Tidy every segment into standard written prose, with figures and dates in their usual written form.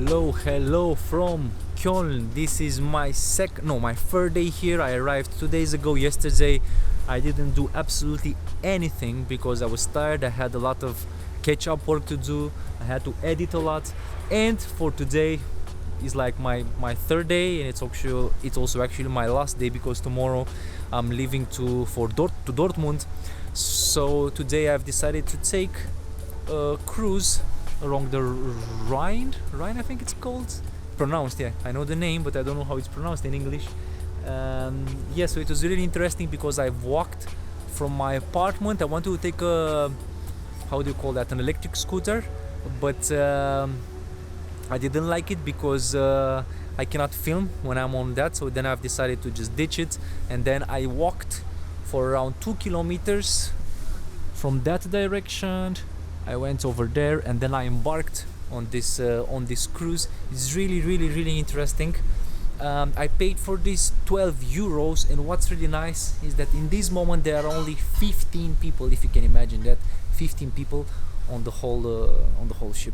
Hello from KOLN. This is my my third day here. I arrived 2 days ago. Yesterday I didn't do absolutely anything because I was tired. I had a lot of catch-up work to do. I had to edit a lot. And for today is like my third day, and it's also actually my last day because tomorrow I'm leaving to Dortmund. So today I've decided to take a cruise along the Rhine, I think it's called. Pronounced, yeah. I know the name, but I don't know how it's pronounced in English. Yeah, so it was really interesting because I've walked from my apartment. I wanted to take a, how do you call that, an electric scooter, but I didn't like it because I cannot film when I'm on that. So then I've decided to just ditch it, and then I walked for around 2 kilometers from that direction. I went over there and then I embarked on this cruise. It's really interesting. I paid for this 12 euros, and what's really nice is that in this moment there are only 15 people, if you can imagine that, 15 people on the whole ship.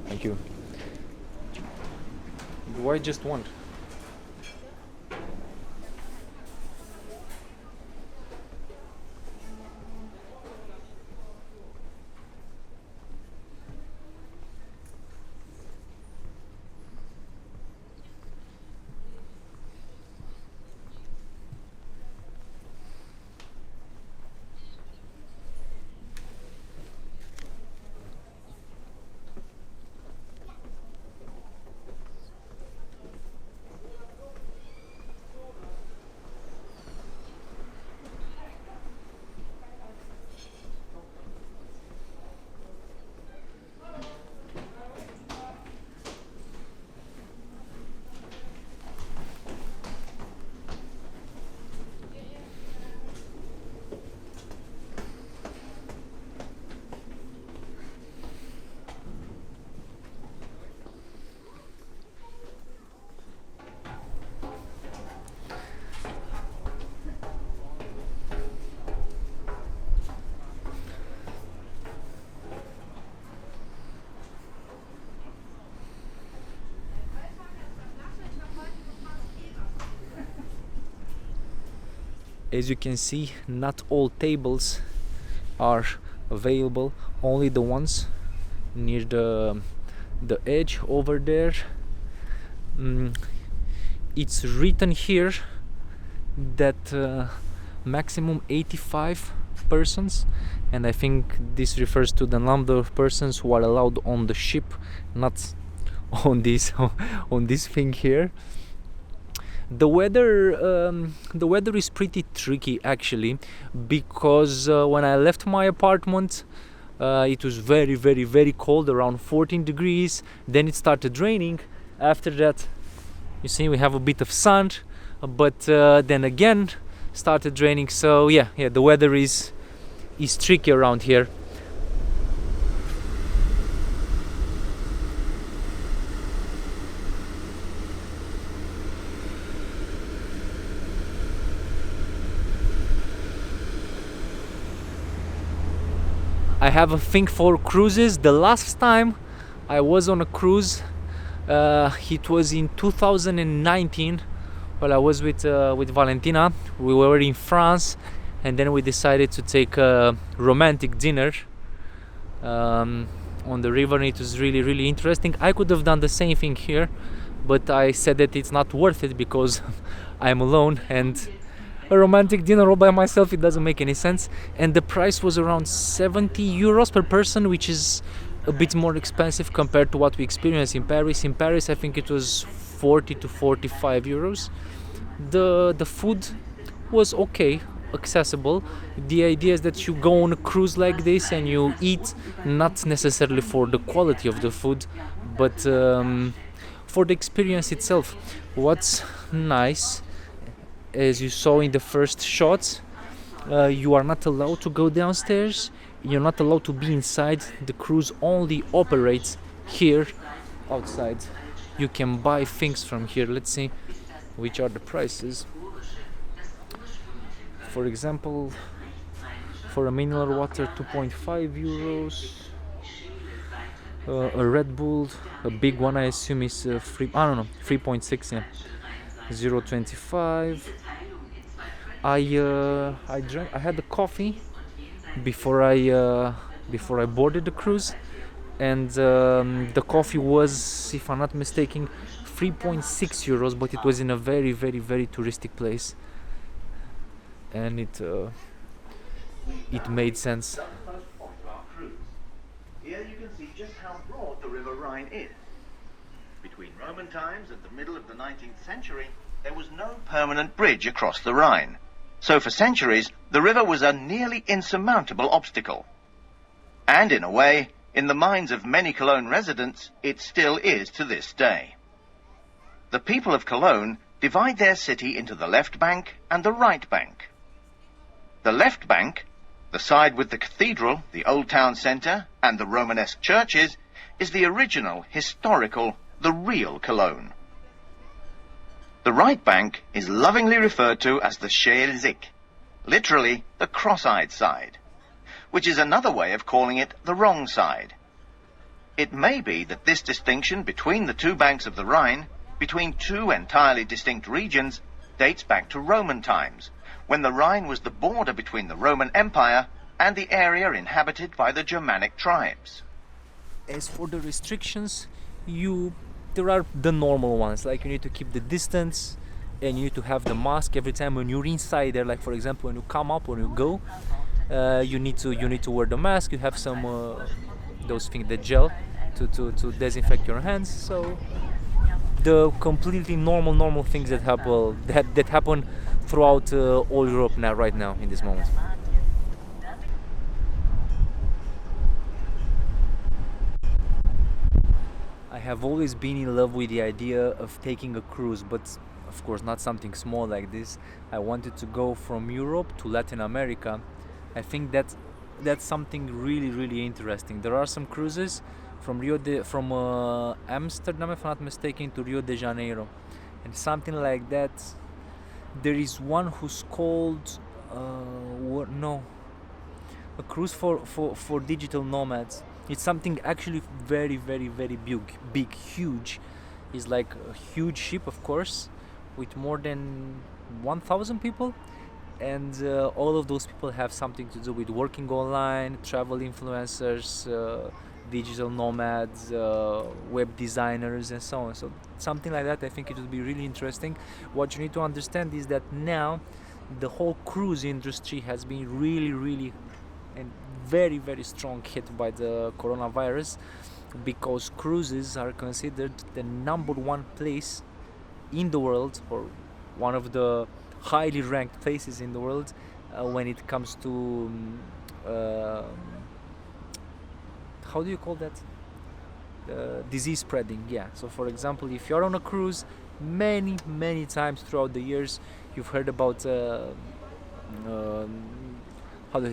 Thank you. Do I just want? As you can see, not all tables are available, only the ones near the edge over there. It's written here that maximum 85 persons, and I think this refers to the number of persons who are allowed on the ship, not on this thing here. The weather is pretty tricky actually, because when I left my apartment it was very cold, around 14 degrees. Then it started raining. After that, you see, we have a bit of sun, but then again started raining. So yeah, the weather is tricky around here. I have a thing for cruises. The last time I was on a cruise, it was in 2019. Well, I was with Valentina. We were in France, and then we decided to take a romantic dinner on the river. And it was really interesting. I could have done the same thing here, but I said that it's not worth it because I'm alone, and a romantic dinner all by myself, it doesn't make any sense. And the price was around 70 euros per person, which is a bit more expensive compared to what we experienced in Paris. In Paris, I think it was 40 to 45 euros. The food was okay, accessible. The idea is that you go on a cruise like this and you eat not necessarily for the quality of the food, but for the experience itself. What's nice, as you saw in the first shots, you are not allowed to go downstairs, you're not allowed to be inside. The cruise only operates here outside. You can buy things from here. Let's see which are the prices. For example, for a mineral water, 2.5 euros. A Red Bull, a big one, I assume is free. I don't know, 3.6, yeah, 0.25. I had a coffee before I boarded the cruise, and the coffee was, if I'm not mistaken, 3.6 euros, but it was in a very, very, very touristic place, and it made sense. Here you can see just how broad the River Rhine is. Between Roman times and the middle of the 19th century, there was no permanent bridge across the Rhine. So for centuries, the river was a nearly insurmountable obstacle. And in a way, in the minds of many Cologne residents, it still is to this day. The people of Cologne divide their city into the left bank and the right bank. The left bank, the side with the cathedral, the old town centre, and the Romanesque churches, is the original, historical, the real Cologne. The right bank is lovingly referred to as the Scheelzig, literally the cross-eyed side, which is another way of calling it the wrong side. It may be that this distinction between the two banks of the Rhine, between two entirely distinct regions, dates back to Roman times, when the Rhine was the border between the Roman Empire and the area inhabited by the Germanic tribes. As for the restrictions, there are the normal ones, like you need to keep the distance and you need to have the mask every time when you're inside there. Like for example, when you come up, when you go, you need to wear the mask. You have some those things, the gel to disinfect your hands. So the completely normal things that happen throughout all Europe now, right now, in this moment. I have always been in love with the idea of taking a cruise, but of course not something small like this. I wanted to go from Europe to Latin America. I think that's something really interesting. There are some cruises from Amsterdam, if I'm not mistaken, to Rio de Janeiro, and something like that. There is one who's called a cruise for digital nomads. It's something actually very big, huge. It's like a huge ship, of course, with more than 1,000 people, and all of those people have something to do with working online, travel influencers, digital nomads, web designers, and so on. So something like that, I think it would be really interesting. What you need to understand is that now the whole cruise industry has been really and very strong hit by the coronavirus, because cruises are considered the number one place in the world, or one of the highly ranked places in the world when it comes to how do you call that? Disease spreading. Yeah. So for example, if you're on a cruise, many times throughout the years, you've heard about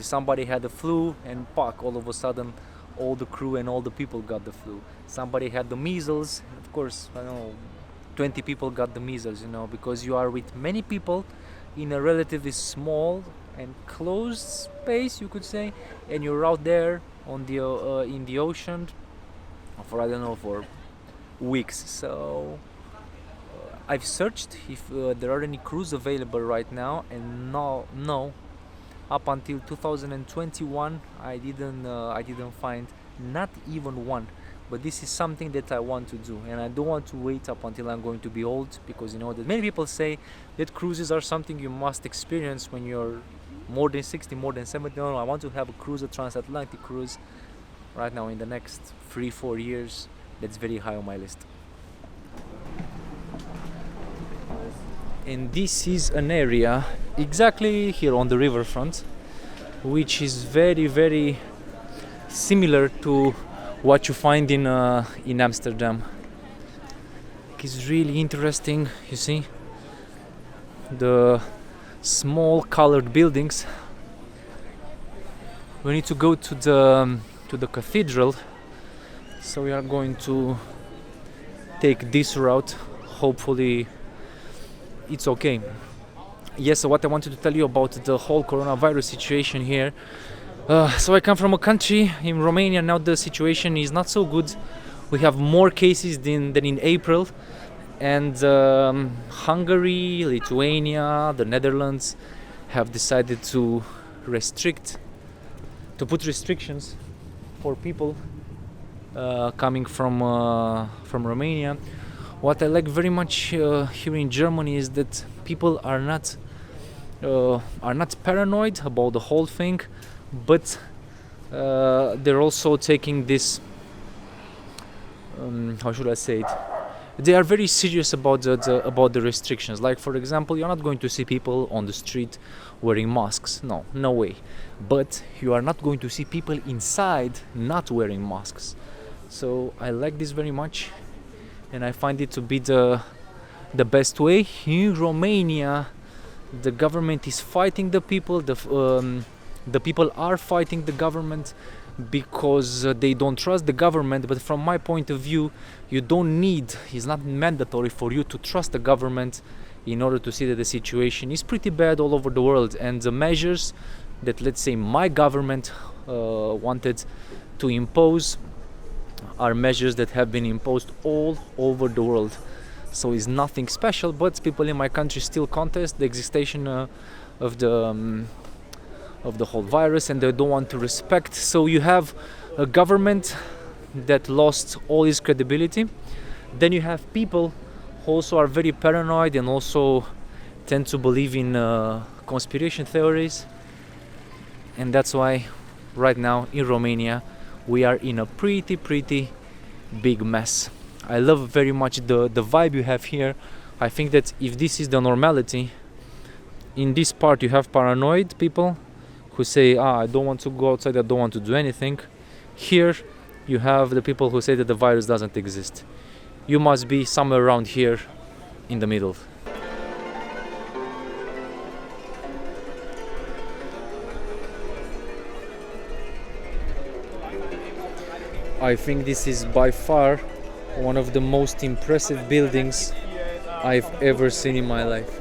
somebody had the flu, and all of a sudden all the crew and all the people got the flu. Somebody had the measles, of course, 20 people got the measles, because you are with many people in a relatively small and closed space, you could say, and you're out there on the in the ocean for weeks. So I've searched if there are any cruise available right now, and no. Up until 2021, I didn't find not even one. But this is something that I want to do, and I don't want to wait up until I'm going to be old, because that many people say that cruises are something you must experience when you're more than 60, more than 70. No, I want to have a cruise, a transatlantic cruise, right now in the next 3-4 years. That's very high on my list. And this is an area exactly here on the riverfront, which is very similar to what you find in Amsterdam. like is really interesting. You see the small colored buildings. We need to go to the cathedral, so we are going to take this route. Hopefully it's okay. Yes, so what I wanted to tell you about the whole coronavirus situation here. So I come from a country in Romania. Now the situation is not so good. We have more cases than in April, and Hungary, Lithuania, the Netherlands have decided to put restrictions for people coming from Romania. What I like very much here in Germany is that people are not paranoid about the whole thing, but they're also taking this. How should I say it? They are very serious about the restrictions. Like, for example, you're not going to see people on the street wearing masks. No way. But you are not going to see people inside not wearing masks. So I like this very much, and I find it to be the best way. In Romania, the government is fighting the people. The people are fighting the government because they don't trust the government. But from my point of view, you don't need, it's not mandatory for you to trust the government in order to see that the situation is pretty bad all over the world, and the measures that, let's say, my government wanted to impose are measures that have been imposed all over the world. So it's nothing special, but people in my country still contest the existence of the whole virus, and they don't want to respect. So you have a government that lost all its credibility. Then you have people who also are very paranoid and also tend to believe in conspiracy theories, and that's why right now in Romania we are in a pretty big mess. I love very much the vibe you have here. I think that if this is the normality, in this part you have paranoid people who say, I don't want to go outside, I don't want to do anything. Here you have the people who say that the virus doesn't exist. You must be somewhere around here in the middle. I think this is by far one of the most impressive buildings I've ever seen in my life.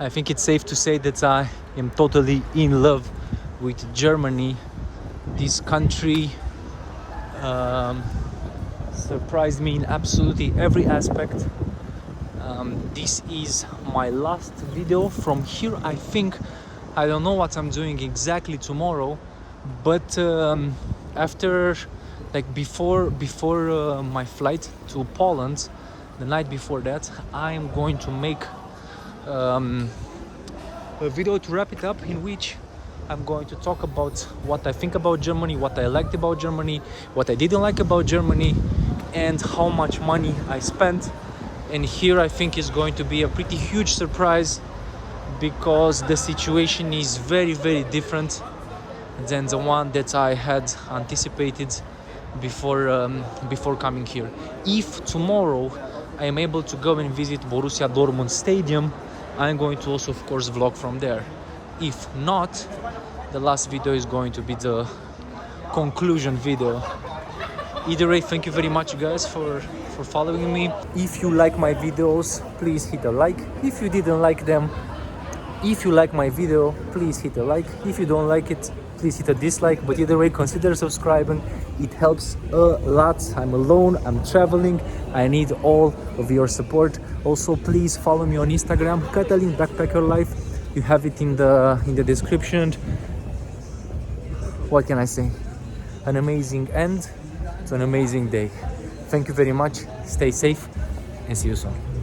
I think it's safe to say that I am totally in love with Germany. This country surprised me in absolutely every aspect. This is my last video from here. I don't know what I'm doing exactly tomorrow, but after, like before my flight to Poland, the night before that, I am going to make a video to wrap it up, in which I'm going to talk about what I think about Germany, what I liked about Germany, what I didn't like about Germany, and how much money I spent. And here I think is going to be a pretty huge surprise, because the situation is very different than the one that I had anticipated before coming here. If tomorrow I am able to go and visit Borussia Dortmund Stadium, I'm going to also, of course, vlog from there. If not, the last video is going to be the conclusion video. Either way, thank you very much, guys, for following me. If you like my videos, please hit a like. If you didn't like them, if you like my video, please hit a like. If you don't like it, please hit a dislike, but either way consider subscribing. It helps a lot. I'm alone, I'm traveling, I need all of your support. Also please follow me on Instagram, Catalin Backpacker Life. You have it in the description. What can I say? An amazing end to an amazing day. Thank you very much, stay safe, and see you soon.